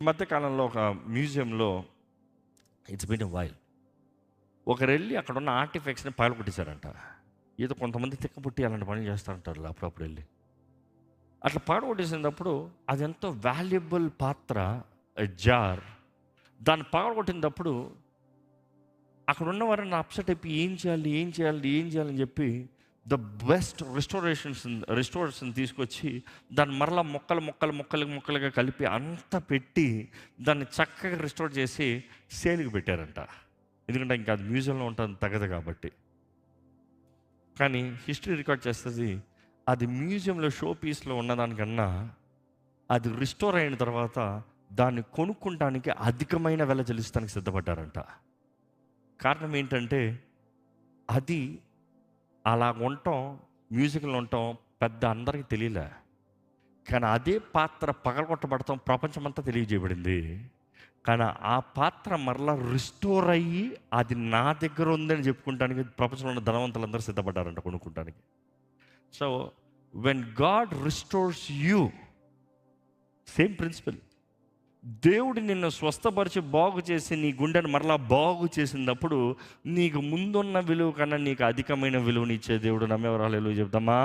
మధ్య కాలంలో ఒక మ్యూజియంలో ఇట్స్ బీన్ ఎ వైల్ ఒకరు వెళ్ళి అక్కడ ఉన్న ఆర్టిఫెక్ట్స్ని పగలగొట్టేశారంట. ఏదో కొంతమంది తిక్కపుట్టి అలాంటి పనులు చేస్తారంటారు అప్పుడప్పుడు వెళ్ళి. అట్లా పగలగొట్టేసినప్పుడు అది ఎంతో వాల్యుబుల్ పాత్ర, జార్. దాన్ని పగలగొట్టినప్పుడు అక్కడ ఉన్నవారని అప్సెట్ అయిపోయి ఏం చేయాలని చెప్పి ద బెస్ట్ రిస్టోరేషన్స్ని తీసుకొచ్చి దాన్ని మరలా ముక్కలుగా కలిపి అంతా పెట్టి దాన్ని చక్కగా రిస్టోర్ చేసి సేల్కి పెట్టారంట. ఎందుకంటే ఇంకా అది మ్యూజియంలో ఉంటుంది తగదు కాబట్టి. కానీ హిస్టరీ రికార్డ్ చేస్తుంది, అది మ్యూజియంలో షో పీస్లో ఉన్నదానికన్నా అది రిస్టోర్ అయిన తర్వాత దాన్ని కొనుక్కుంటానికి అధికమైన వెల చెల్లిస్తానికి సిద్ధపడ్డారంట. కారణం ఏంటంటే అది అలా ఉండటం, మ్యూజిక్లో ఉండటం పెద్ద అందరికీ తెలియలే. కానీ అదే పాత్ర పగలగొట్టబడటం ప్రపంచమంతా తెలియజేయబడింది. కానీ ఆ పాత్ర మరలా రిస్టోర్ అయ్యి అది నా దగ్గర ఉందని చెప్పుకుంటానికి ప్రపంచంలో ఉన్న ధనవంతులందరూ సిద్ధపడ్డారంట కొనుక్కుంటానికి. So when God restores you, same principle. దేవుడు నిన్ను స్వస్థపరిచి బాగు చేసి నీ గుండెను మరలా బాగు చేసినప్పుడు నీకు ముందున్న విలువ కన్నా నీకు అధికమైన విలువనిచ్చే దేవుడు. నమ్మేవారు హల్లెలూయా చెప్దామా?